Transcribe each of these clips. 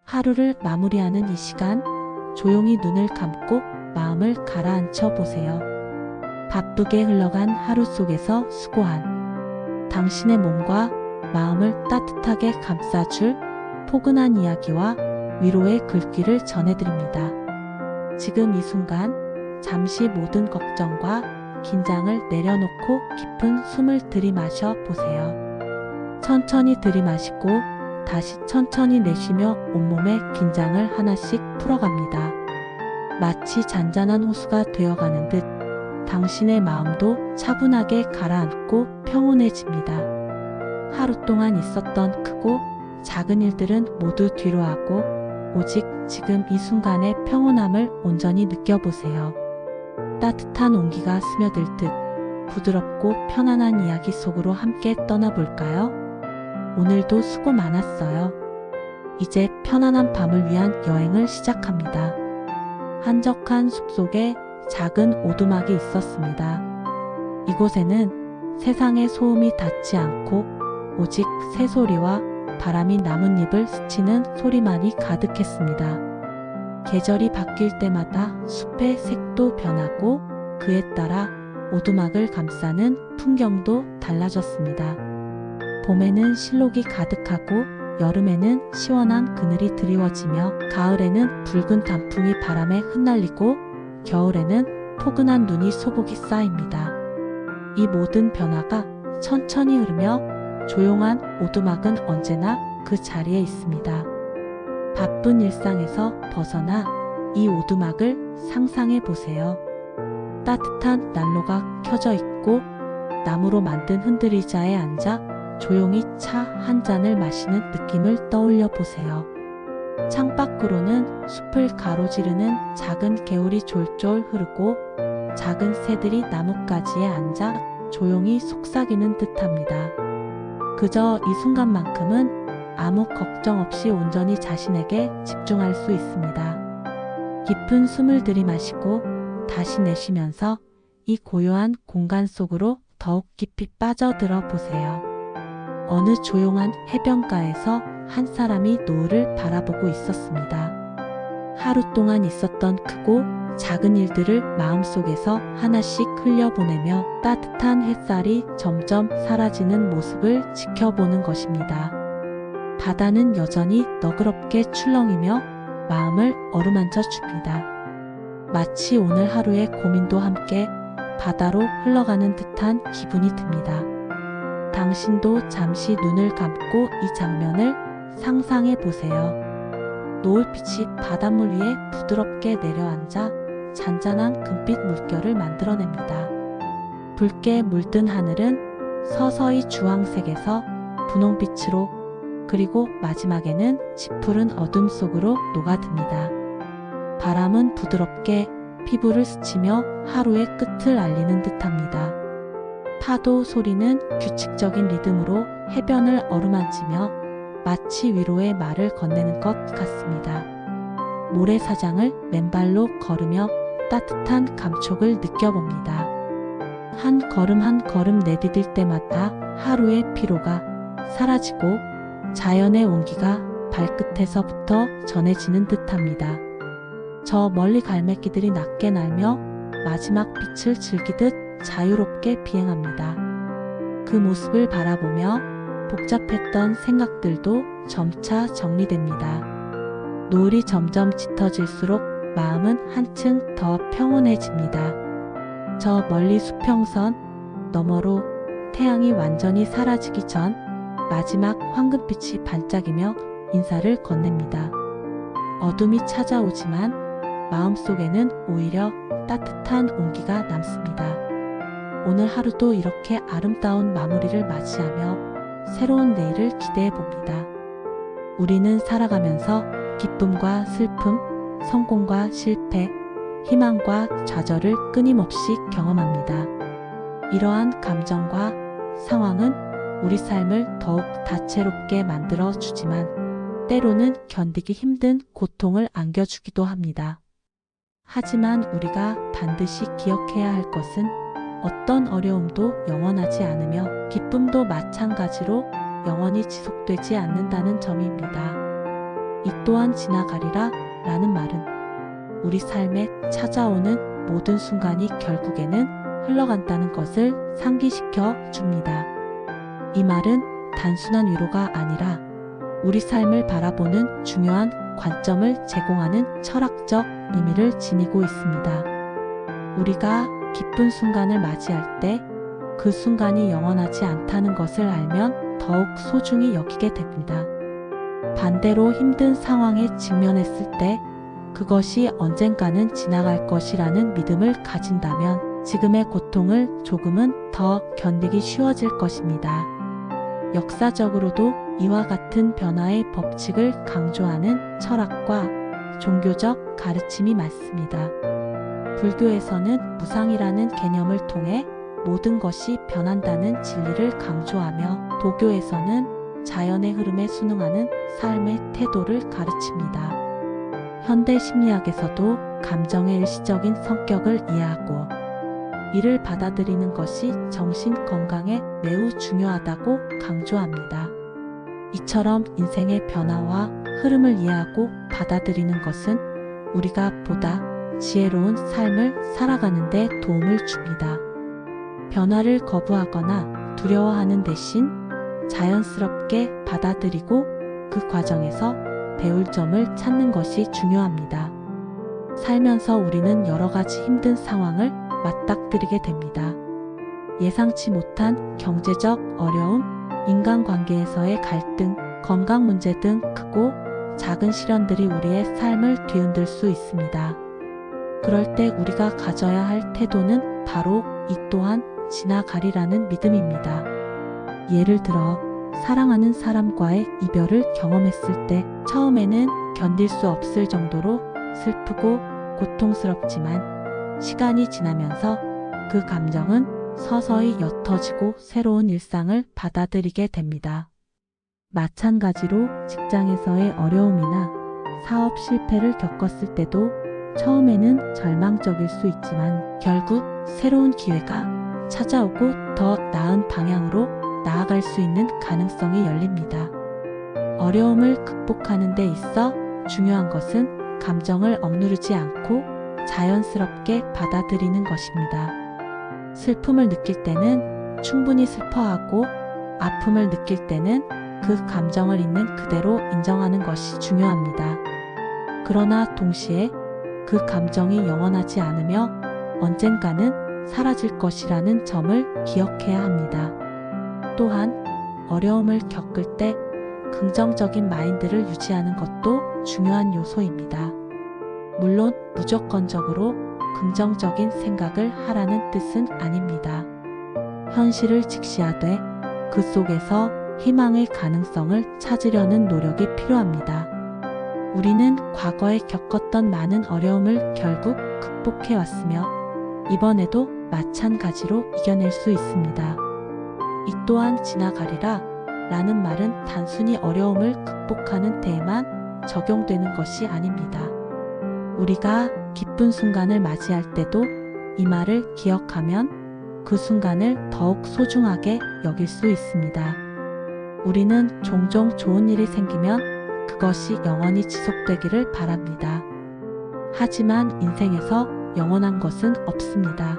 하루를 마무리하는 이 시간, 조용히 눈을 감고 마음을 가라앉혀 보세요. 바쁘게 흘러간 하루 속에서 수고한 당신의 몸과 마음을 따뜻하게 감싸줄 포근한 이야기와 위로의 글귀를 전해드립니다. 지금 이 순간 잠시 모든 걱정과 긴장을 내려놓고 깊은 숨을 들이마셔 보세요. 천천히 들이마시고 다시 천천히 내쉬며 온몸의 긴장을 하나씩 풀어갑니다. 마치 잔잔한 호수가 되어가는 듯 당신의 마음도 차분하게 가라앉고 평온해집니다. 하루 동안 있었던 크고 작은 일들은 모두 뒤로하고 오직 지금 이 순간의 평온함을 온전히 느껴보세요. 따뜻한 온기가 스며들 듯 부드럽고 편안한 이야기 속으로 함께 떠나볼까요? 오늘도 수고 많았어요. 이제 편안한 밤을 위한 여행을 시작합니다. 한적한 숲속에 작은 오두막이 있었습니다. 이곳에는 세상의 소음이 닿지 않고 오직 새소리와 바람이 나뭇잎을 스치는 소리만이 가득했습니다. 계절이 바뀔 때마다 숲의 색도 변하고 그에 따라 오두막을 감싸는 풍경도 달라졌습니다. 봄에는 실록이 가득하고 여름에는 시원한 그늘이 드리워지며 가을에는 붉은 단풍이 바람에 흩날리고 겨울에는 포근한 눈이 소복이 쌓입니다. 이 모든 변화가 천천히 흐르며 조용한 오두막은 언제나 그 자리에 있습니다. 바쁜 일상에서 벗어나 이 오두막을 상상해 보세요. 따뜻한 난로가 켜져 있고 나무로 만든 흔들의자에 앉아 조용히 차 한 잔을 마시는 느낌을 떠올려 보세요. 창밖으로는 숲을 가로지르는 작은 개울이 졸졸 흐르고 작은 새들이 나뭇가지에 앉아 조용히 속삭이는 듯합니다. 그저 이 순간만큼은 아무 걱정 없이 온전히 자신에게 집중할 수 있습니다. 깊은 숨을 들이마시고 다시 내쉬면서 이 고요한 공간 속으로 더욱 깊이 빠져들어 보세요. 어느 조용한 해변가에서 한 사람이 노을을 바라보고 있었습니다. 하루 동안 있었던 크고 작은 일들을 마음속에서 하나씩 흘려보내며 따뜻한 햇살이 점점 사라지는 모습을 지켜보는 것입니다. 바다는 여전히 너그럽게 출렁이며 마음을 어루만져 줍니다. 마치 오늘 하루의 고민도 함께 바다로 흘러가는 듯한 기분이 듭니다. 당신도 잠시 눈을 감고 이 장면을 상상해 보세요. 노을빛이 바닷물 위에 부드럽게 내려앉아 잔잔한 금빛 물결을 만들어냅니다. 붉게 물든 하늘은 서서히 주황색에서 분홍빛으로 그리고 마지막에는 짙푸른 어둠 속으로 녹아듭니다. 바람은 부드럽게 피부를 스치며 하루의 끝을 알리는 듯합니다. 파도 소리는 규칙적인 리듬으로 해변을 어루만지며 마치 위로의 말을 건네는 것 같습니다. 모래사장을 맨발로 걸으며 따뜻한 감촉을 느껴봅니다. 한 걸음 한 걸음 내디딜 때마다 하루의 피로가 사라지고 자연의 온기가 발끝에서부터 전해지는 듯합니다. 저 멀리 갈매기들이 낮게 날며 마지막 빛을 즐기듯 자유롭게 비행합니다. 그 모습을 바라보며 복잡했던 생각들도 점차 정리됩니다. 노을이 점점 짙어질수록 마음은 한층 더 평온해집니다. 저 멀리 수평선 너머로 태양이 완전히 사라지기 전 마지막 황금빛이 반짝이며 인사를 건넵니다. 어둠이 찾아오지만 마음속에는 오히려 따뜻한 온기가 남습니다. 오늘 하루도 이렇게 아름다운 마무리를 맞이하며 새로운 내일을 기대해 봅니다. 우리는 살아가면서 기쁨과 슬픔, 성공과 실패, 희망과 좌절을 끊임없이 경험합니다. 이러한 감정과 상황은 우리 삶을 더욱 다채롭게 만들어 주지만 때로는 견디기 힘든 고통을 안겨주기도 합니다. 하지만 우리가 반드시 기억해야 할 것은 어떤 어려움도 영원하지 않으며 기쁨도 마찬가지로 영원히 지속되지 않는다는 점입니다. 이 또한 지나가리라 라는 말은 우리 삶에 찾아오는 모든 순간이 결국에는 흘러간다는 것을 상기시켜 줍니다. 이 말은 단순한 위로가 아니라 우리 삶을 바라보는 중요한 관점을 제공하는 철학적 의미를 지니고 있습니다. 우리가 기쁜 순간을 맞이할 때 그 순간이 영원하지 않다는 것을 알면 더욱 소중히 여기게 됩니다. 반대로 힘든 상황에 직면했을 때 그것이 언젠가는 지나갈 것이라는 믿음을 가진다면 지금의 고통을 조금은 더 견디기 쉬워질 것입니다. 역사적으로도 이와 같은 변화의 법칙을 강조하는 철학과 종교적 가르침이 많습니다. 불교에서는 무상이라는 개념을 통해 모든 것이 변한다는 진리를 강조하며 도교에서는 자연의 흐름에 순응하는 삶의 태도를 가르칩니다. 현대 심리학에서도 감정의 일시적인 성격을 이해하고 이를 받아들이는 것이 정신 건강에 매우 중요하다고 강조합니다. 이처럼 인생의 변화와 흐름을 이해하고 받아들이는 것은 우리가 보다 지혜로운 삶을 살아가는 데 도움을 줍니다. 변화를 거부하거나 두려워하는 대신 자연스럽게 받아들이고 그 과정에서 배울 점을 찾는 것이 중요합니다. 살면서 우리는 여러 가지 힘든 상황을 맞닥뜨리게 됩니다. 예상치 못한 경제적 어려움, 인간관계에서의 갈등, 건강 문제 등 크고 작은 시련들이 우리의 삶을 뒤흔들 수 있습니다. 그럴 때 우리가 가져야 할 태도는 바로 이 또한 지나가리라는 믿음입니다. 예를 들어 사랑하는 사람과의 이별을 경험했을 때 처음에는 견딜 수 없을 정도로 슬프고 고통스럽지만 시간이 지나면서 그 감정은 서서히 옅어지고 새로운 일상을 받아들이게 됩니다. 마찬가지로 직장에서의 어려움이나 사업 실패를 겪었을 때도 처음에는 절망적일 수 있지만 결국 새로운 기회가 찾아오고 더 나은 방향으로 나아갈 수 있는 가능성이 열립니다. 어려움을 극복하는 데 있어 중요한 것은 감정을 억누르지 않고 자연스럽게 받아들이는 것입니다. 슬픔을 느낄 때는 충분히 슬퍼하고 아픔을 느낄 때는 그 감정을 있는 그대로 인정하는 것이 중요합니다. 그러나 동시에 그 감정이 영원하지 않으며 언젠가는 사라질 것이라는 점을 기억해야 합니다. 또한 어려움을 겪을 때 긍정적인 마인드를 유지하는 것도 중요한 요소입니다. 물론 무조건적으로 긍정적인 생각을 하라는 뜻은 아닙니다. 현실을 직시하되 그 속에서 희망의 가능성을 찾으려는 노력이 필요합니다. 우리는 과거에 겪었던 많은 어려움을 결국 극복해왔으며 이번에도 마찬가지로 이겨낼 수 있습니다. 이 또한 지나가리라 라는 말은 단순히 어려움을 극복하는 데에만 적용되는 것이 아닙니다. 우리가 기쁜 순간을 맞이할 때도 이 말을 기억하면 그 순간을 더욱 소중하게 여길 수 있습니다. 우리는 종종 좋은 일이 생기면 그것이 영원히 지속되기를 바랍니다. 하지만 인생에서 영원한 것은 없습니다.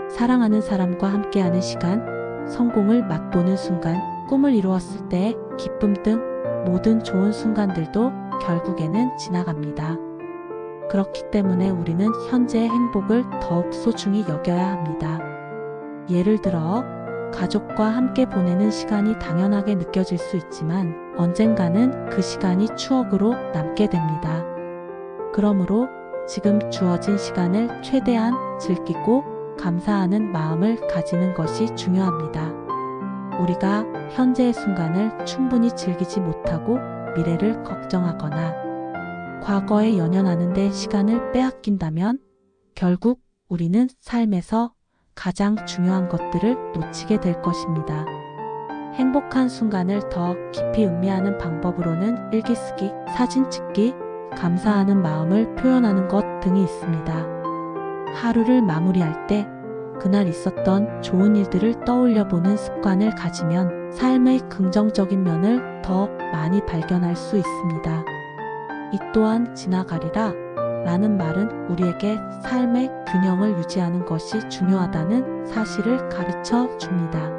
사랑하는 사람과 함께하는 시간, 성공을 맛보는 순간, 꿈을 이루었을 때의 기쁨 등 모든 좋은 순간들도 결국에는 지나갑니다. 그렇기 때문에 우리는 현재의 행복을 더욱 소중히 여겨야 합니다. 예를 들어 가족과 함께 보내는 시간이 당연하게 느껴질 수 있지만 언젠가는 그 시간이 추억으로 남게 됩니다. 그러므로 지금 주어진 시간을 최대한 즐기고 감사하는 마음을 가지는 것이 중요합니다. 우리가 현재의 순간을 충분히 즐기지 못하고 미래를 걱정하거나 과거에 연연하는 데 시간을 빼앗긴다면 결국 우리는 삶에서 가장 중요한 것들을 놓치게 될 것입니다. 행복한 순간을 더 깊이 음미하는 방법으로는 일기 쓰기, 사진 찍기, 감사하는 마음을 표현하는 것 등이 있습니다. 하루를 마무리할 때 그날 있었던 좋은 일들을 떠올려 보는 습관을 가지면 삶의 긍정적인 면을 더 많이 발견할 수 있습니다. 이 또한 지나가리라 라는 말은 우리에게 삶의 균형을 유지하는 것이 중요하다는 사실을 가르쳐 줍니다.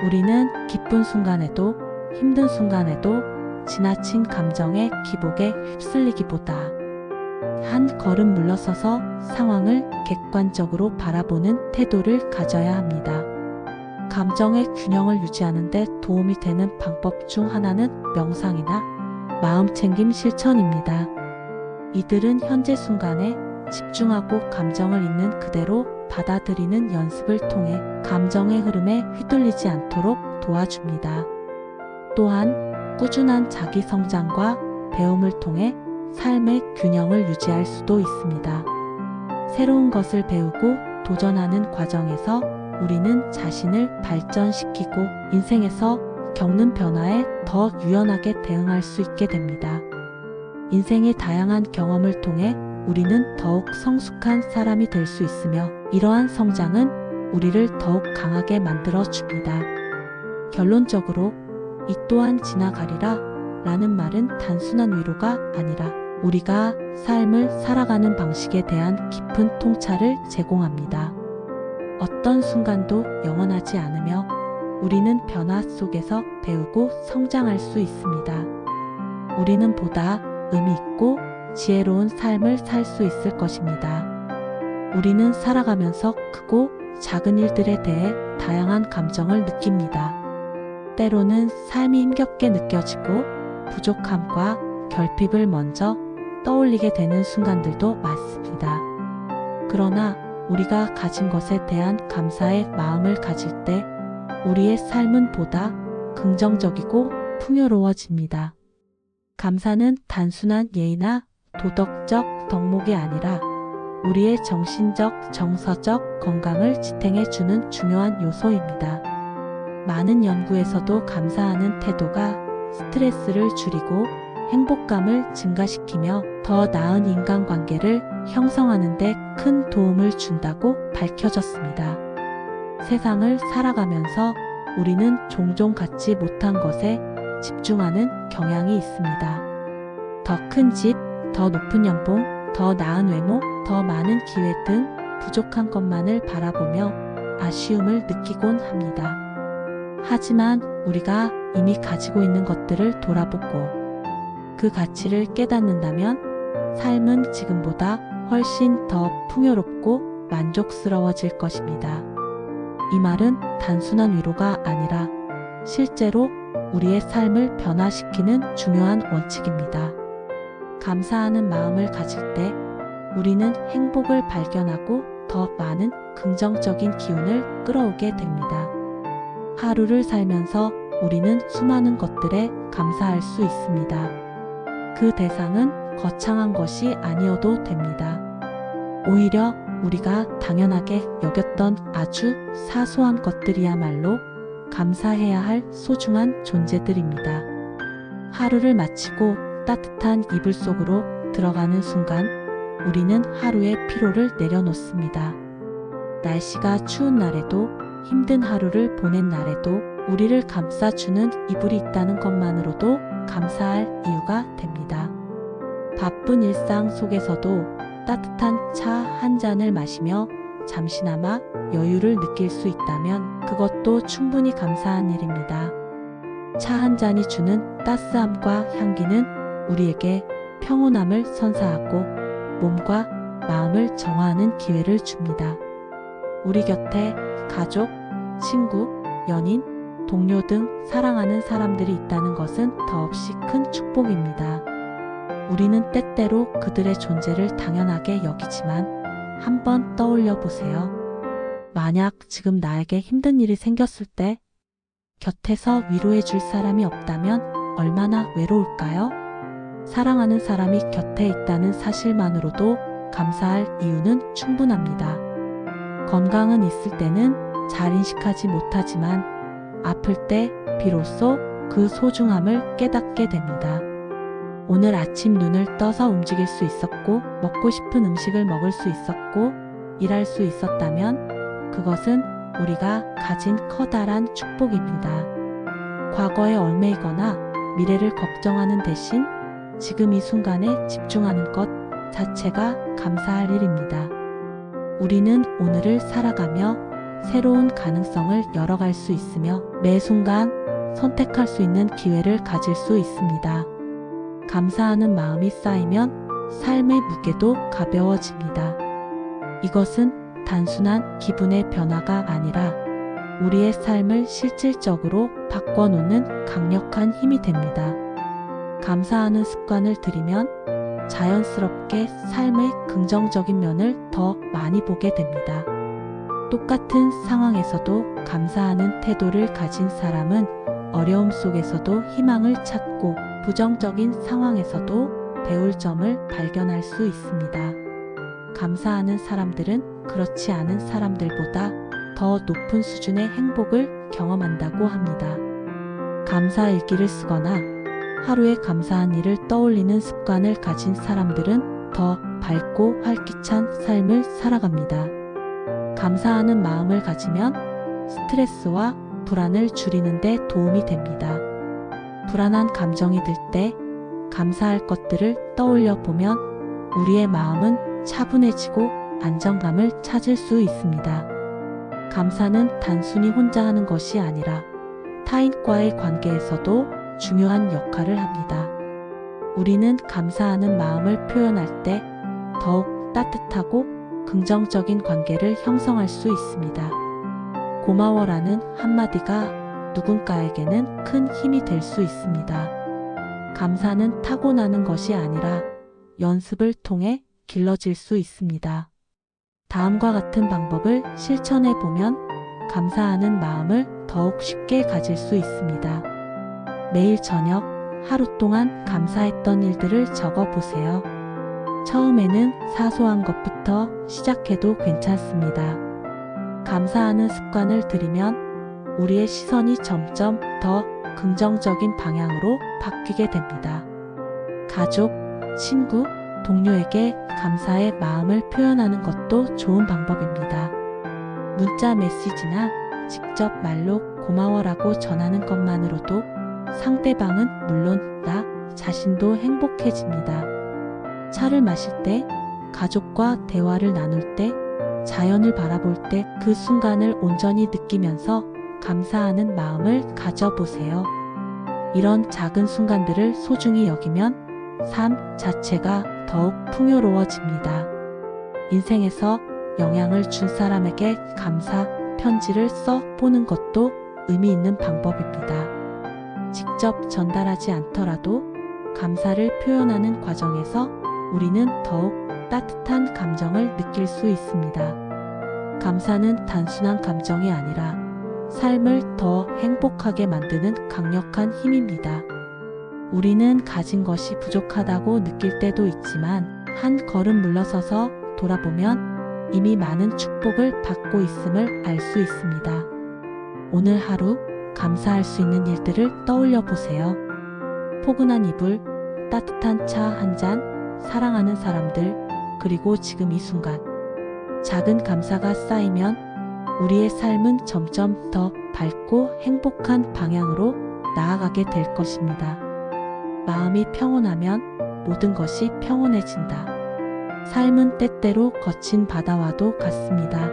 우리는 기쁜 순간에도 힘든 순간에도 지나친 감정의 기복에 휩쓸리기보다 한 걸음 물러서서 상황을 객관적으로 바라보는 태도를 가져야 합니다. 감정의 균형을 유지하는 데 도움이 되는 방법 중 하나는 명상이나 마음챙김 실천입니다. 이들은 현재 순간에 집중하고 감정을 있는 그대로 받아들이는 연습을 통해 감정의 흐름에 휘둘리지 않도록 도와줍니다. 또한 꾸준한 자기 성장과 배움을 통해 삶의 균형을 유지할 수도 있습니다. 새로운 것을 배우고 도전하는 과정에서 우리는 자신을 발전시키고 인생에서 겪는 변화에 더 유연하게 대응할 수 있게 됩니다. 인생의 다양한 경험을 통해 우리는 더욱 성숙한 사람이 될 수 있으며 이러한 성장은 우리를 더욱 강하게 만들어 줍니다. 결론적으로 이 또한 지나가리라 라는 말은 단순한 위로가 아니라 우리가 삶을 살아가는 방식에 대한 깊은 통찰을 제공합니다. 어떤 순간도 영원하지 않으며 우리는 변화 속에서 배우고 성장할 수 있습니다. 우리는 보다 의미 있고 지혜로운 삶을 살 수 있을 것입니다. 우리는 살아가면서 크고 작은 일들에 대해 다양한 감정을 느낍니다. 때로는 삶이 힘겹게 느껴지고 부족함과 결핍을 먼저 떠올리게 되는 순간들도 많습니다. 그러나 우리가 가진 것에 대한 감사의 마음을 가질 때 우리의 삶은 보다 긍정적이고 풍요로워집니다. 감사는 단순한 예의나 도덕적 덕목이 아니라 우리의 정신적, 정서적 건강을 지탱해 주는 중요한 요소입니다. 많은 연구에서도 감사하는 태도가 스트레스를 줄이고 행복감을 증가시키며 더 나은 인간관계를 형성하는 데 큰 도움을 준다고 밝혀졌습니다. 세상을 살아가면서 우리는 종종 갖지 못한 것에 집중하는 경향이 있습니다. 더 큰 집, 더 높은 연봉, 더 나은 외모, 더 많은 기회 등 부족한 것만을 바라보며 아쉬움을 느끼곤 합니다. 하지만 우리가 이미 가지고 있는 것들을 돌아보고 그 가치를 깨닫는다면 삶은 지금보다 훨씬 더 풍요롭고 만족스러워질 것입니다. 이 말은 단순한 위로가 아니라 실제로 우리의 삶을 변화시키는 중요한 원칙입니다. 감사하는 마음을 가질 때 우리는 행복을 발견하고 더 많은 긍정적인 기운을 끌어오게 됩니다. 하루를 살면서 우리는 수많은 것들에 감사할 수 있습니다. 그 대상은 거창한 것이 아니어도 됩니다. 오히려 우리가 당연하게 여겼던 아주 사소한 것들이야말로 감사해야 할 소중한 존재들입니다. 하루를 마치고 따뜻한 이불 속으로 들어가는 순간 우리는 하루의 피로를 내려놓습니다. 날씨가 추운 날에도 힘든 하루를 보낸 날에도 우리를 감싸주는 이불이 있다는 것만으로도 감사할 이유가 됩니다. 바쁜 일상 속에서도 따뜻한 차 한 잔을 마시며 잠시나마 여유를 느낄 수 있다면 그것도 충분히 감사한 일입니다. 차 한 잔이 주는 따스함과 향기는 우리에게 평온함을 선사하고 몸과 마음을 정화하는 기회를 줍니다. 우리 곁에 가족, 친구, 연인, 동료 등 사랑하는 사람들이 있다는 것은 더없이 큰 축복입니다. 우리는 때때로 그들의 존재를 당연하게 여기지만 한번 떠올려 보세요. 만약 지금 나에게 힘든 일이 생겼을 때 곁에서 위로해 줄 사람이 없다면 얼마나 외로울까요? 사랑하는 사람이 곁에 있다는 사실만으로도 감사할 이유는 충분합니다. 건강은 있을 때는 잘 인식하지 못하지만 아플 때 비로소 그 소중함을 깨닫게 됩니다. 오늘 아침 눈을 떠서 움직일 수 있었고 먹고 싶은 음식을 먹을 수 있었고 일할 수 있었다면 그것은 우리가 가진 커다란 축복입니다. 과거에 얽매이거나 미래를 걱정하는 대신 지금 이 순간에 집중하는 것 자체가 감사할 일입니다. 우리는 오늘을 살아가며 새로운 가능성을 열어갈 수 있으며 매 순간 선택할 수 있는 기회를 가질 수 있습니다. 감사하는 마음이 쌓이면 삶의 무게도 가벼워집니다. 이것은 단순한 기분의 변화가 아니라 우리의 삶을 실질적으로 바꿔놓는 강력한 힘이 됩니다. 감사하는 습관을 들이면 자연스럽게 삶의 긍정적인 면을 더 많이 보게 됩니다. 똑같은 상황에서도 감사하는 태도를 가진 사람은 어려움 속에서도 희망을 찾고 부정적인 상황에서도 배울 점을 발견할 수 있습니다. 감사하는 사람들은 그렇지 않은 사람들보다 더 높은 수준의 행복을 경험한다고 합니다. 감사 일기를 쓰거나 하루에 감사한 일을 떠올리는 습관을 가진 사람들은 더 밝고 활기찬 삶을 살아갑니다. 감사하는 마음을 가지면 스트레스와 불안을 줄이는 데 도움이 됩니다. 불안한 감정이 들 때 감사할 것들을 떠올려 보면 우리의 마음은 차분해지고 안정감을 찾을 수 있습니다. 감사는 단순히 혼자 하는 것이 아니라 타인과의 관계에서도 중요한 역할을 합니다. 우리는 감사하는 마음을 표현할 때 더욱 따뜻하고 긍정적인 관계를 형성할 수 있습니다. 고마워라는 한마디가 누군가에게는 큰 힘이 될 수 있습니다. 감사는 타고나는 것이 아니라 연습을 통해 길러질 수 있습니다. 다음과 같은 방법을 실천해 보면 감사하는 마음을 더욱 쉽게 가질 수 있습니다. 매일 저녁 하루 동안 감사했던 일들을 적어 보세요. 처음에는 사소한 것부터 시작해도 괜찮습니다. 감사하는 습관을 들이면 우리의 시선이 점점 더 긍정적인 방향으로 바뀌게 됩니다. 가족, 친구, 동료에게 감사의 마음을 표현하는 것도 좋은 방법입니다. 문자 메시지나 직접 말로 고마워라고 전하는 것만으로도 상대방은 물론 나 자신도 행복해집니다. 차를 마실 때, 가족과 대화를 나눌 때, 자연을 바라볼 때 그 순간을 온전히 느끼면서 감사하는 마음을 가져보세요. 이런 작은 순간들을 소중히 여기면 삶 자체가 더욱 풍요로워집니다. 인생에서 영향을 준 사람에게 감사 편지를 써 보는 것도 의미 있는 방법입니다. 직접 전달하지 않더라도 감사를 표현하는 과정에서 우리는 더욱 따뜻한 감정을 느낄 수 있습니다. 감사는 단순한 감정이 아니라 삶을 더 행복하게 만드는 강력한 힘입니다. 우리는 가진 것이 부족하다고 느낄 때도 있지만 한 걸음 물러서서 돌아보면 이미 많은 축복을 받고 있음을 알 수 있습니다. 오늘 하루 감사할 수 있는 일들을 떠올려 보세요. 포근한 이불, 따뜻한 차 한 잔, 사랑하는 사람들, 그리고 지금 이 순간. 작은 감사가 쌓이면 우리의 삶은 점점 더 밝고 행복한 방향으로 나아가게 될 것입니다. 마음이 평온하면 모든 것이 평온해진다. 삶은 때때로 거친 바다와도 같습니다.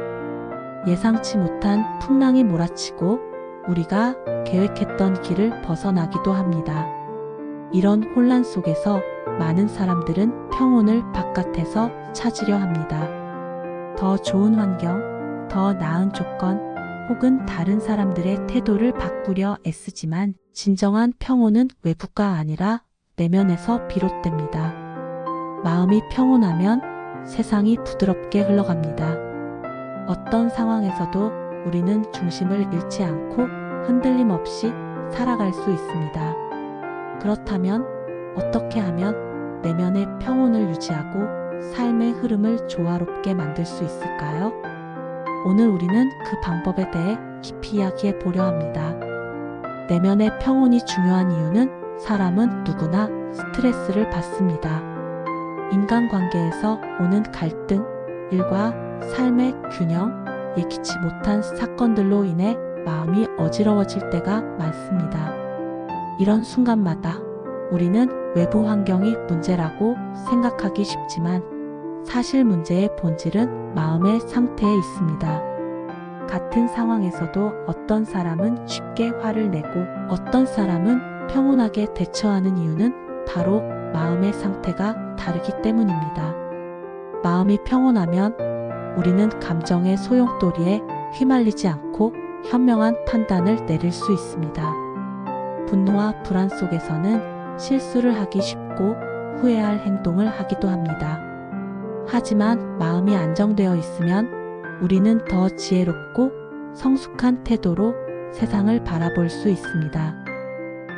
예상치 못한 풍랑이 몰아치고 우리가 계획했던 길을 벗어나기도 합니다. 이런 혼란 속에서 많은 사람들은 평온을 바깥에서 찾으려 합니다. 더 좋은 환경, 더 나은 조건, 혹은 다른 사람들의 태도를 바꾸려 애쓰지만 진정한 평온은 외부가 아니라 내면에서 비롯됩니다. 마음이 평온하면 세상이 부드럽게 흘러갑니다. 어떤 상황에서도 우리는 중심을 잃지 않고 흔들림 없이 살아갈 수 있습니다. 그렇다면 어떻게 하면 내면의 평온을 유지하고 삶의 흐름을 조화롭게 만들 수 있을까요? 오늘 우리는 그 방법에 대해 깊이 이야기해 보려 합니다. 내면의 평온이 중요한 이유는 사람은 누구나 스트레스를 받습니다. 인간관계에서 오는 갈등, 일과 삶의 균형, 예기치 못한 사건들로 인해 마음이 어지러워질 때가 많습니다. 이런 순간마다 우리는 외부 환경이 문제라고 생각하기 쉽지만 사실 문제의 본질은 마음의 상태에 있습니다. 같은 상황에서도 어떤 사람은 쉽게 화를 내고 어떤 사람은 평온하게 대처하는 이유는 바로 마음의 상태가 다르기 때문입니다. 마음이 평온하면 우리는 감정의 소용돌이에 휘말리지 않고 현명한 판단을 내릴 수 있습니다. 분노와 불안 속에서는 실수를 하기 쉽고 후회할 행동을 하기도 합니다. 하지만 마음이 안정되어 있으면 우리는 더 지혜롭고 성숙한 태도로 세상을 바라볼 수 있습니다.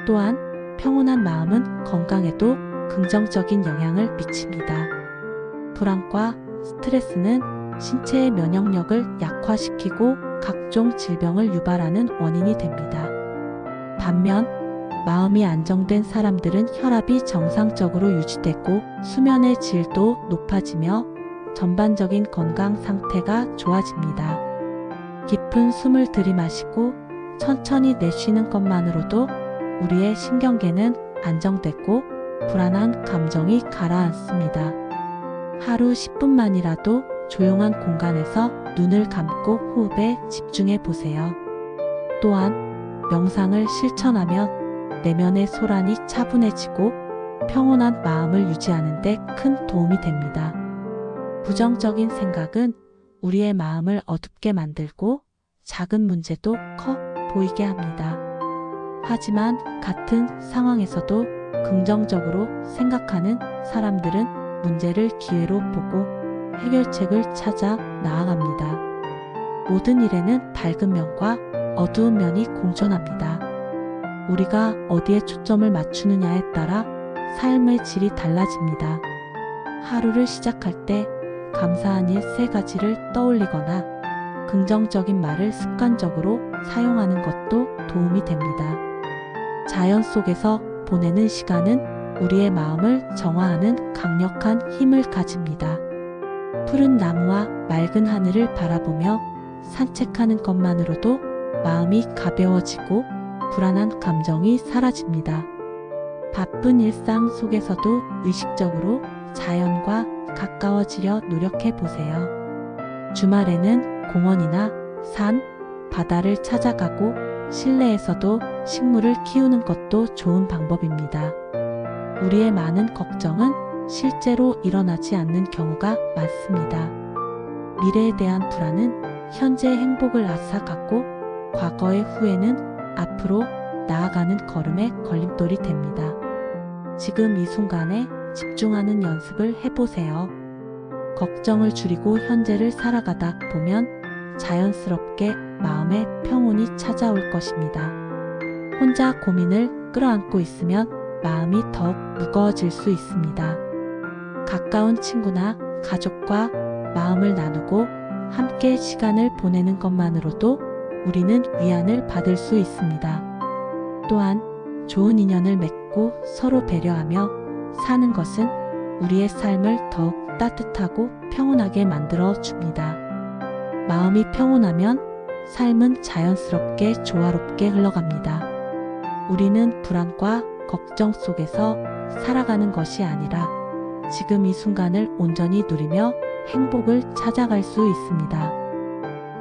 또한 평온한 마음은 건강에도 긍정적인 영향을 미칩니다. 불안과 스트레스는 신체의 면역력을 약화시키고 각종 질병을 유발하는 원인이 됩니다. 반면 마음이 안정된 사람들은 혈압이 정상적으로 유지되고 수면의 질도 높아지며 전반적인 건강 상태가 좋아집니다. 깊은 숨을 들이마시고 천천히 내쉬는 것만으로도 우리의 신경계는 안정되고 불안한 감정이 가라앉습니다. 하루 10분만이라도 조용한 공간에서 눈을 감고 호흡에 집중해 보세요. 또한 명상을 실천하면 내면의 소란이 차분해지고 평온한 마음을 유지하는 데 큰 도움이 됩니다. 부정적인 생각은 우리의 마음을 어둡게 만들고 작은 문제도 커 보이게 합니다. 하지만 같은 상황에서도 긍정적으로 생각하는 사람들은 문제를 기회로 보고 해결책을 찾아 나아갑니다. 모든 일에는 밝은 면과 어두운 면이 공존합니다. 우리가 어디에 초점을 맞추느냐에 따라 삶의 질이 달라집니다. 하루를 시작할 때 감사한 일 3가지를 떠올리거나 긍정적인 말을 습관적으로 사용하는 것도 도움이 됩니다. 자연 속에서 보내는 시간은 우리의 마음을 정화하는 강력한 힘을 가집니다. 푸른 나무와 맑은 하늘을 바라보며 산책하는 것만으로도 마음이 가벼워지고 불안한 감정이 사라집니다. 바쁜 일상 속에서도 의식적으로 자연과 가까워지려 노력해 보세요. 주말에는 공원이나 산, 바다를 찾아가고 실내에서도 식물을 키우는 것도 좋은 방법입니다. 우리의 많은 걱정은 실제로 일어나지 않는 경우가 많습니다. 미래에 대한 불안은 현재의 행복을 앗아가고 과거의 후회는 앞으로 나아가는 걸음의 걸림돌이 됩니다. 지금 이 순간에 집중하는 연습을 해보세요. 걱정을 줄이고 현재를 살아가다 보면 자연스럽게 마음의 평온이 찾아올 것입니다. 혼자 고민을 끌어안고 있으면 마음이 더욱 무거워질 수 있습니다. 가까운 친구나 가족과 마음을 나누고 함께 시간을 보내는 것만으로도 우리는 위안을 받을 수 있습니다. 또한 좋은 인연을 맺고 서로 배려하며 사는 것은 우리의 삶을 더욱 따뜻하고 평온하게 만들어 줍니다. 마음이 평온하면 삶은 자연스럽게 조화롭게 흘러갑니다. 우리는 불안과 걱정 속에서 살아가는 것이 아니라 지금 이 순간을 온전히 누리며 행복을 찾아갈 수 있습니다.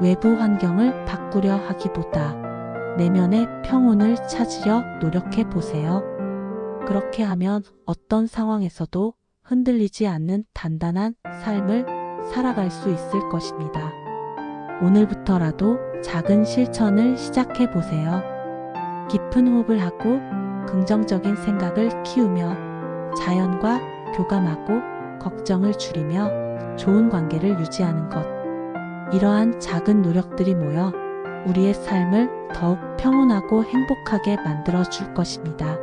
외부 환경을 바꾸려 하기보다 내면의 평온을 찾으려 노력해 보세요. 그렇게 하면 어떤 상황에서도 흔들리지 않는 단단한 삶을 살아갈 수 있을 것입니다. 오늘부터라도 작은 실천을 시작해 보세요. 깊은 호흡을 하고 긍정적인 생각을 키우며 자연과 교감하고 걱정을 줄이며 좋은 관계를 유지하는 것. 이러한 작은 노력들이 모여 우리의 삶을 더욱 평온하고 행복하게 만들어 줄 것입니다.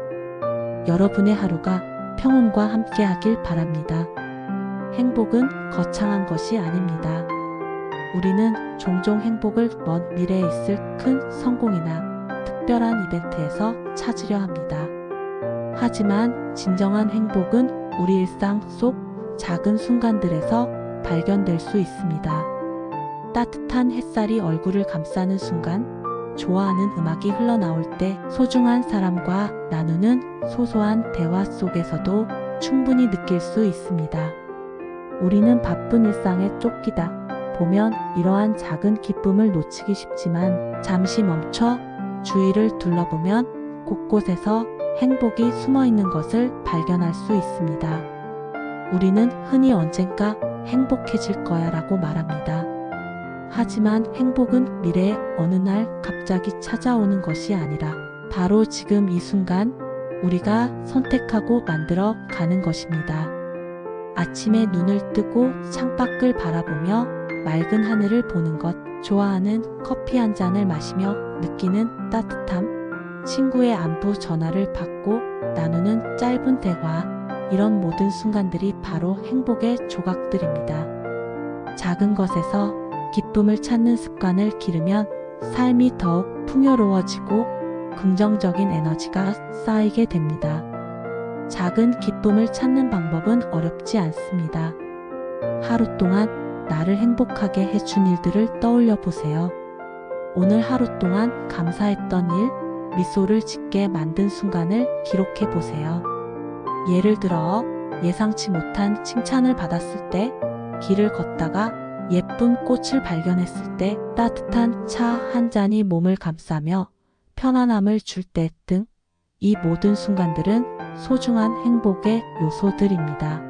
여러분의 하루가 평온과 함께 하길 바랍니다. 행복은 거창한 것이 아닙니다. 우리는 종종 행복을 먼 미래에 있을 큰 성공이나 특별한 이벤트에서 찾으려 합니다. 하지만 진정한 행복은 우리 일상 속 작은 순간들에서 발견될 수 있습니다. 따뜻한 햇살이 얼굴을 감싸는 순간, 좋아하는 음악이 흘러나올 때 소중한 사람과 나누는 소소한 대화 속에서도 충분히 느낄 수 있습니다. 우리는 바쁜 일상에 쫓기다 보면 이러한 작은 기쁨을 놓치기 쉽지만 잠시 멈춰 주위를 둘러보면 곳곳에서 행복이 숨어 있는 것을 발견할 수 있습니다. 우리는 흔히 언젠가 행복해질 거야 라고 말합니다. 하지만 행복은 미래의 어느 날 갑자기 찾아오는 것이 아니라 바로 지금 이 순간 우리가 선택하고 만들어 가는 것입니다. 아침에 눈을 뜨고 창밖을 바라보며 맑은 하늘을 보는 것, 좋아하는 커피 한 잔을 마시며 느끼는 따뜻함, 친구의 안부 전화를 받고 나누는 짧은 대화, 이런 모든 순간들이 바로 행복의 조각들입니다. 작은 것에서 기쁨을 찾는 습관을 기르면 삶이 더욱 풍요로워지고 긍정적인 에너지가 쌓이게 됩니다. 작은 기쁨을 찾는 방법은 어렵지 않습니다. 하루 동안 나를 행복하게 해준 일들을 떠올려 보세요. 오늘 하루 동안 감사했던 일, 미소를 짓게 만든 순간을 기록해 보세요. 예를 들어 예상치 못한 칭찬을 받았을 때, 길을 걷다가 예쁜 꽃을 발견했을 때, 따뜻한 차 한 잔이 몸을 감싸며 편안함을 줄 때 등 이 모든 순간들은 소중한 행복의 요소들입니다.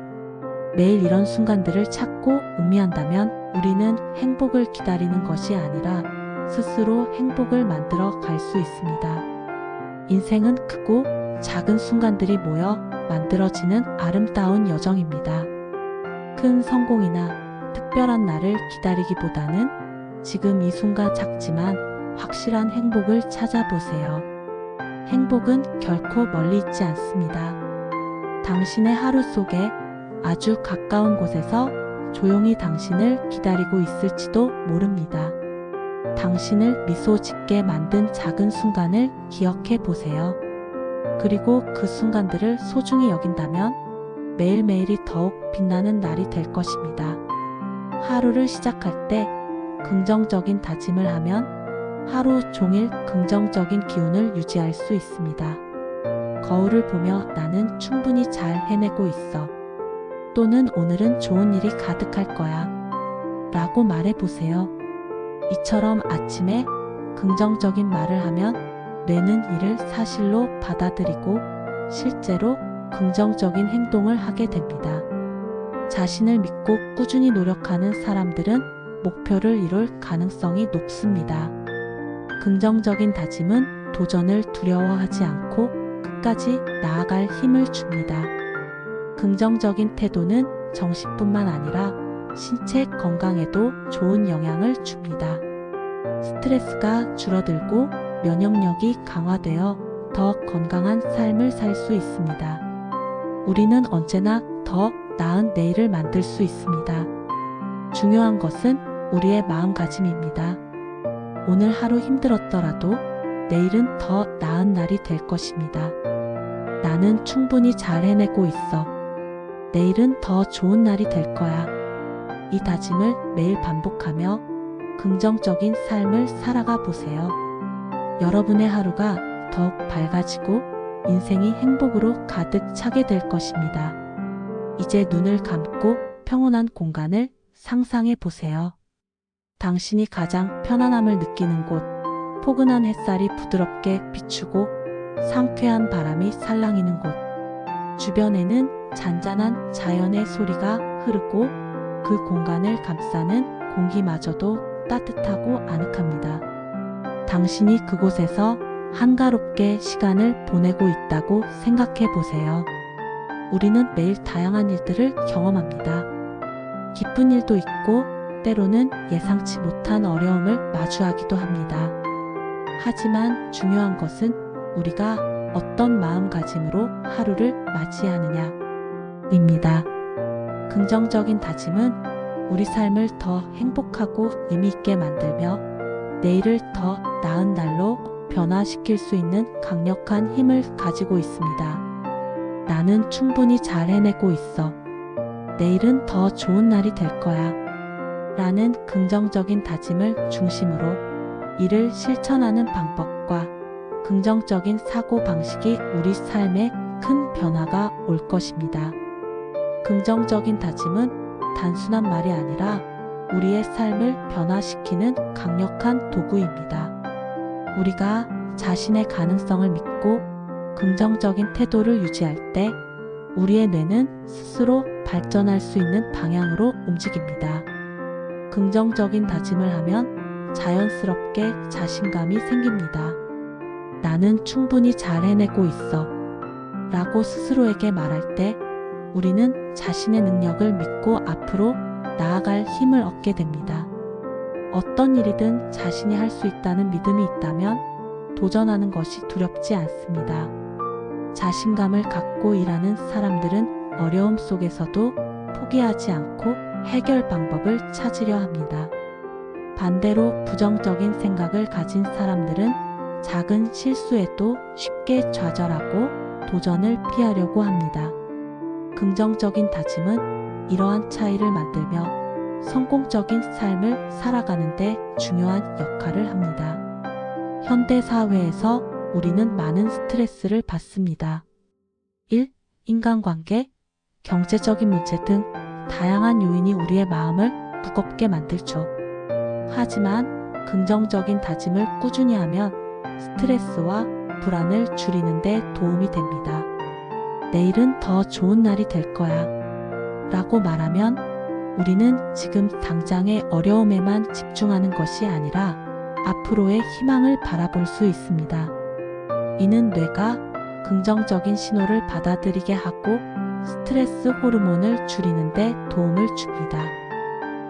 매일 이런 순간들을 찾고 음미한다면 우리는 행복을 기다리는 것이 아니라 스스로 행복을 만들어 갈 수 있습니다. 인생은 크고 작은 순간들이 모여 만들어지는 아름다운 여정입니다. 큰 성공이나 특별한 날을 기다리기보다는 지금 이 순간 작지만 확실한 행복을 찾아보세요. 행복은 결코 멀리 있지 않습니다. 당신의 하루 속에 아주 가까운 곳에서 조용히 당신을 기다리고 있을지도 모릅니다. 당신을 미소 짓게 만든 작은 순간을 기억해 보세요. 그리고 그 순간들을 소중히 여긴다면 매일매일이 더욱 빛나는 날이 될 것입니다. 하루를 시작할 때 긍정적인 다짐을 하면 하루 종일 긍정적인 기운을 유지할 수 있습니다. 거울을 보며 나는 충분히 잘 해내고 있어. 또는 오늘은 좋은 일이 가득할 거야. 라고 말해보세요. 이처럼 아침에 긍정적인 말을 하면 뇌는 이를 사실로 받아들이고 실제로 긍정적인 행동을 하게 됩니다. 자신을 믿고 꾸준히 노력하는 사람들은 목표를 이룰 가능성이 높습니다. 긍정적인 다짐은 도전을 두려워하지 않고 끝까지 나아갈 힘을 줍니다. 긍정적인 태도는 정신뿐만 아니라 신체 건강에도 좋은 영향을 줍니다. 스트레스가 줄어들고 면역력이 강화되어 더 건강한 삶을 살 수 있습니다. 우리는 언제나 더 나은 내일을 만들 수 있습니다. 중요한 것은 우리의 마음가짐입니다. 오늘 하루 힘들었더라도 내일은 더 나은 날이 될 것입니다. 나는 충분히 잘 해내고 있어. 내일은 더 좋은 날이 될 거야. 이 다짐을 매일 반복하며 긍정적인 삶을 살아가 보세요. 여러분의 하루가 더욱 밝아지고 인생이 행복으로 가득 차게 될 것입니다. 이제 눈을 감고 평온한 공간을 상상해 보세요. 당신이 가장 편안함을 느끼는 곳, 포근한 햇살이 부드럽게 비추고 상쾌한 바람이 살랑이는 곳, 주변에는 잔잔한 자연의 소리가 흐르고 그 공간을 감싸는 공기마저도 따뜻하고 아늑합니다. 당신이 그곳에서 한가롭게 시간을 보내고 있다고 생각해 보세요. 우리는 매일 다양한 일들을 경험합니다. 기쁜 일도 있고 때로는 예상치 못한 어려움을 마주하기도 합니다. 하지만 중요한 것은 우리가 어떤 마음가짐으로 하루를 맞이하느냐입니다. 긍정적인 다짐은 우리 삶을 더 행복하고 의미있게 만들며 내일을 더 나은 날로 변화시킬 수 있는 강력한 힘을 가지고 있습니다. 나는 충분히 잘 해내고 있어. 내일은 더 좋은 날이 될 거야. 라는 긍정적인 다짐을 중심으로 이를 실천하는 방법과 긍정적인 사고 방식이 우리 삶에 큰 변화가 올 것입니다. 긍정적인 다짐은 단순한 말이 아니라 우리의 삶을 변화시키는 강력한 도구입니다. 우리가 자신의 가능성을 믿고 긍정적인 태도를 유지할 때 우리의 뇌는 스스로 발전할 수 있는 방향으로 움직입니다. 긍정적인 다짐을 하면 자연스럽게 자신감이 생깁니다. 나는 충분히 잘 해내고 있어 라고 스스로에게 말할 때 우리는 자신의 능력을 믿고 앞으로 나아갈 힘을 얻게 됩니다. 어떤 일이든 자신이 할 수 있다는 믿음이 있다면 도전하는 것이 두렵지 않습니다. 자신감을 갖고 일하는 사람들은 어려움 속에서도 포기하지 않고 해결 방법을 찾으려 합니다. 반대로 부정적인 생각을 가진 사람들은 작은 실수에도 쉽게 좌절하고 도전을 피하려고 합니다. 긍정적인 다짐은 이러한 차이를 만들며 성공적인 삶을 살아가는 데 중요한 역할을 합니다. 현대 사회에서 우리는 많은 스트레스를 받습니다. 1. 인간관계, 경제적인 문제 등 다양한 요인이 우리의 마음을 무겁게 만들죠. 하지만 긍정적인 다짐을 꾸준히 하면 스트레스와 불안을 줄이는 데 도움이 됩니다. 내일은 더 좋은 날이 될 거야 라고 말하면 우리는 지금 당장의 어려움에만 집중하는 것이 아니라 앞으로의 희망을 바라볼 수 있습니다. 이는 뇌가 긍정적인 신호를 받아들이게 하고 스트레스 호르몬을 줄이는 데 도움을 줍니다.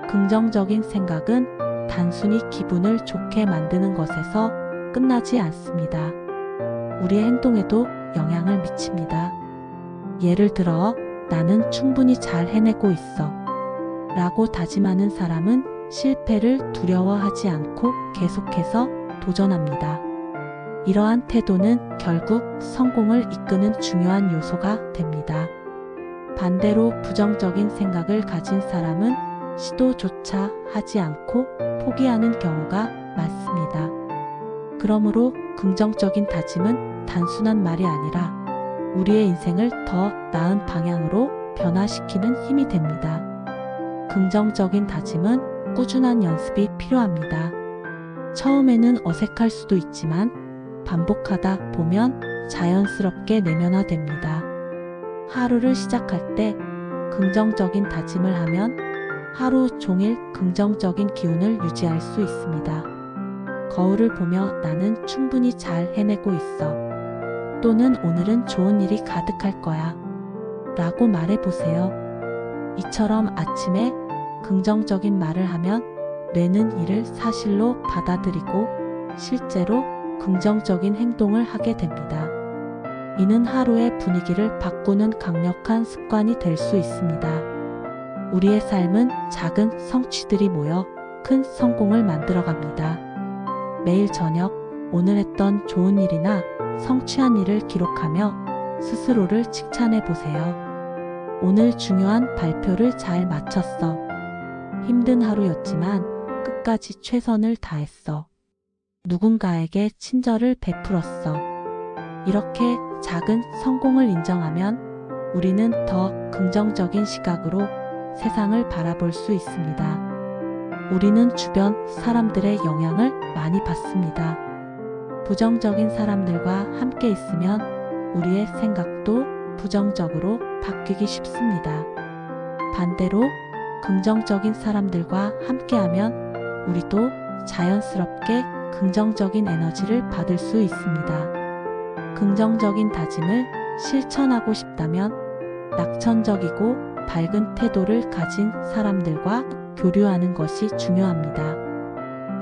긍정적인 생각은 단순히 기분을 좋게 만드는 것에서 끝나지 않습니다. 우리의 행동에도 영향을 미칩니다. 예를 들어 나는 충분히 잘 해내고 있어 라고 다짐하는 사람은 실패를 두려워하지 않고 계속해서 도전합니다. 이러한 태도는 결국 성공을 이끄는 중요한 요소가 됩니다. 반대로 부정적인 생각을 가진 사람은 시도조차 하지 않고 포기하는 경우가 많습니다. 그러므로 긍정적인 다짐은 단순한 말이 아니라 우리의 인생을 더 나은 방향으로 변화시키는 힘이 됩니다. 긍정적인 다짐은 꾸준한 연습이 필요합니다. 처음에는 어색할 수도 있지만 반복하다 보면 자연스럽게 내면화됩니다. 하루를 시작할 때 긍정적인 다짐을 하면 하루 종일 긍정적인 기운을 유지할 수 있습니다. 거울을 보며 나는 충분히 잘 해내고 있어. 또는 오늘은 좋은 일이 가득할 거야. 라고 말해보세요. 이처럼 아침에 긍정적인 말을 하면 뇌는 이를 사실로 받아들이고 실제로 긍정적인 행동을 하게 됩니다. 이는 하루의 분위기를 바꾸는 강력한 습관이 될 수 있습니다. 우리의 삶은 작은 성취들이 모여 큰 성공을 만들어갑니다. 매일 저녁 오늘 했던 좋은 일이나 성취한 일을 기록하며 스스로를 칭찬해 보세요. 오늘 중요한 발표를 잘 마쳤어. 힘든 하루였지만 끝까지 최선을 다했어. 누군가에게 친절을 베풀었어. 이렇게 작은 성공을 인정하면 우리는 더 긍정적인 시각으로 세상을 바라볼 수 있습니다. 우리는 주변 사람들의 영향을 많이 받습니다. 부정적인 사람들과 함께 있으면 우리의 생각도 부정적으로 바뀌기 쉽습니다. 반대로 긍정적인 사람들과 함께하면 우리도 자연스럽게 긍정적인 에너지를 받을 수 있습니다. 긍정적인 다짐을 실천하고 싶다면 낙천적이고 밝은 태도를 가진 사람들과 교류하는 것이 중요합니다.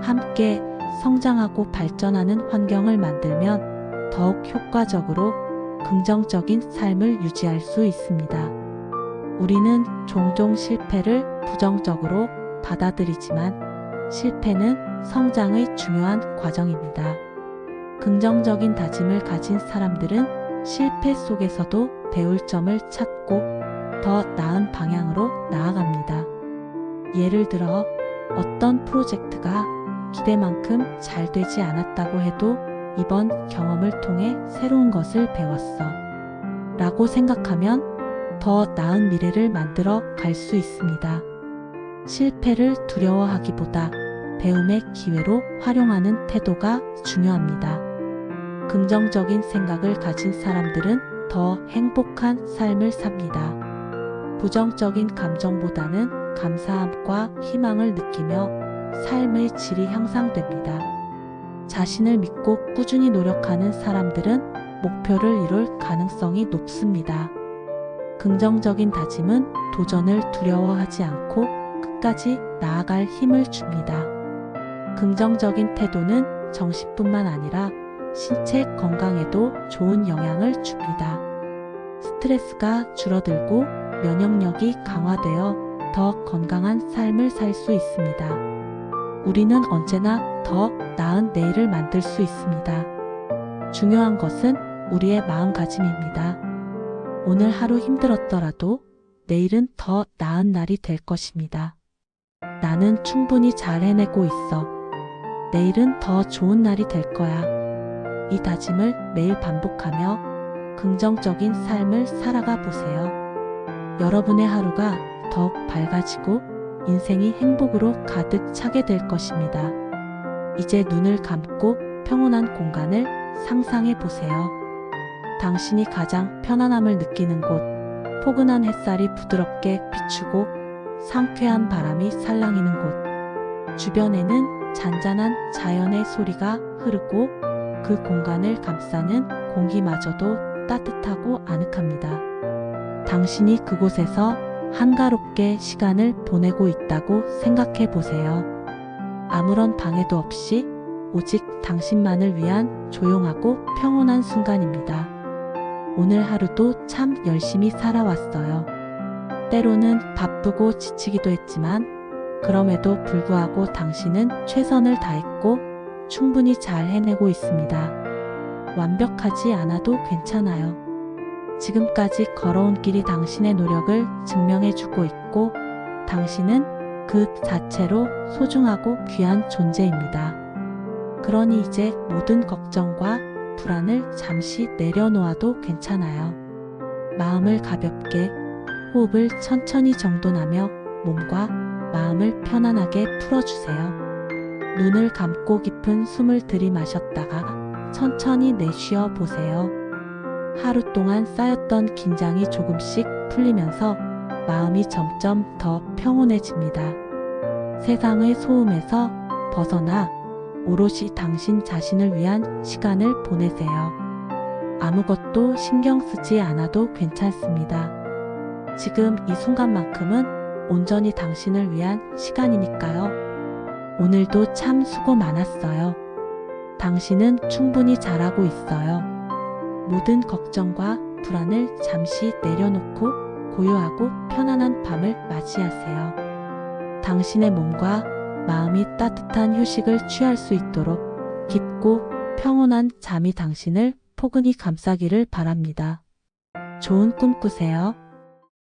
함께 성장하고 발전하는 환경을 만들면 더욱 효과적으로 긍정적인 삶을 유지할 수 있습니다. 우리는 종종 실패를 부정적으로 받아들이지만 실패는 성장의 중요한 과정입니다. 긍정적인 다짐을 가진 사람들은 실패 속에서도 배울 점을 찾고 더 나은 방향으로 나아갑니다. 예를 들어 어떤 프로젝트가 기대만큼 잘 되지 않았다고 해도 이번 경험을 통해 새로운 것을 배웠어. 라고 생각하면 더 나은 미래를 만들어 갈 수 있습니다. 실패를 두려워하기보다 배움의 기회로 활용하는 태도가 중요합니다. 긍정적인 생각을 가진 사람들은 더 행복한 삶을 삽니다. 부정적인 감정보다는 감사함과 희망을 느끼며 삶의 질이 향상됩니다. 자신을 믿고 꾸준히 노력하는 사람들은 목표를 이룰 가능성이 높습니다. 긍정적인 다짐은 도전을 두려워하지 않고 끝까지 나아갈 힘을 줍니다. 긍정적인 태도는 정신뿐만 아니라 신체 건강에도 좋은 영향을 줍니다. 스트레스가 줄어들고 면역력이 강화되어 더 건강한 삶을 살 수 있습니다. 우리는 언제나 더 나은 내일을 만들 수 있습니다. 중요한 것은 우리의 마음가짐입니다. 오늘 하루 힘들었더라도 내일은 더 나은 날이 될 것입니다. 나는 충분히 잘 해내고 있어. 내일은 더 좋은 날이 될 거야. 이 다짐을 매일 반복하며 긍정적인 삶을 살아가 보세요. 여러분의 하루가 더욱 밝아지고 인생이 행복으로 가득 차게 될 것입니다. 이제 눈을 감고 평온한 공간을 상상해 보세요. 당신이 가장 편안함을 느끼는 곳, 포근한 햇살이 부드럽게 비추고 상쾌한 바람이 살랑이는 곳, 주변에는 잔잔한 자연의 소리가 흐르고 그 공간을 감싸는 공기마저도 따뜻하고 아늑합니다. 당신이 그곳에서 한가롭게 시간을 보내고 있다고 생각해 보세요. 아무런 방해도 없이 오직 당신만을 위한 조용하고 평온한 순간입니다. 오늘 하루도 참 열심히 살아왔어요. 때로는 바쁘고 지치기도 했지만 그럼에도 불구하고 당신은 최선을 다했고 충분히 잘 해내고 있습니다. 완벽하지 않아도 괜찮아요. 지금까지 걸어온 길이 당신의 노력을 증명해주고 있고 당신은 그 자체로 소중하고 귀한 존재입니다. 그러니 이제 모든 걱정과 불안을 잠시 내려놓아도 괜찮아요. 마음을 가볍게 호흡을 천천히 정돈하며 몸과 마음을 편안하게 풀어주세요. 눈을 감고 깊은 숨을 들이마셨다가 천천히 내쉬어 보세요. 하루 동안 쌓였던 긴장이 조금씩 풀리면서 마음이 점점 더 평온해집니다. 세상의 소음에서 벗어나 오롯이 당신 자신을 위한 시간을 보내세요. 아무것도 신경 쓰지 않아도 괜찮습니다. 지금 이 순간만큼은 온전히 당신을 위한 시간이니까요. 오늘도 참 수고 많았어요. 당신은 충분히 잘하고 있어요. 모든 걱정과 불안을 잠시 내려놓고 고요하고 편안한 밤을 맞이하세요. 당신의 몸과 마음이 따뜻한 휴식을 취할 수 있도록 깊고 평온한 잠이 당신을 포근히 감싸기를 바랍니다. 좋은 꿈 꾸세요.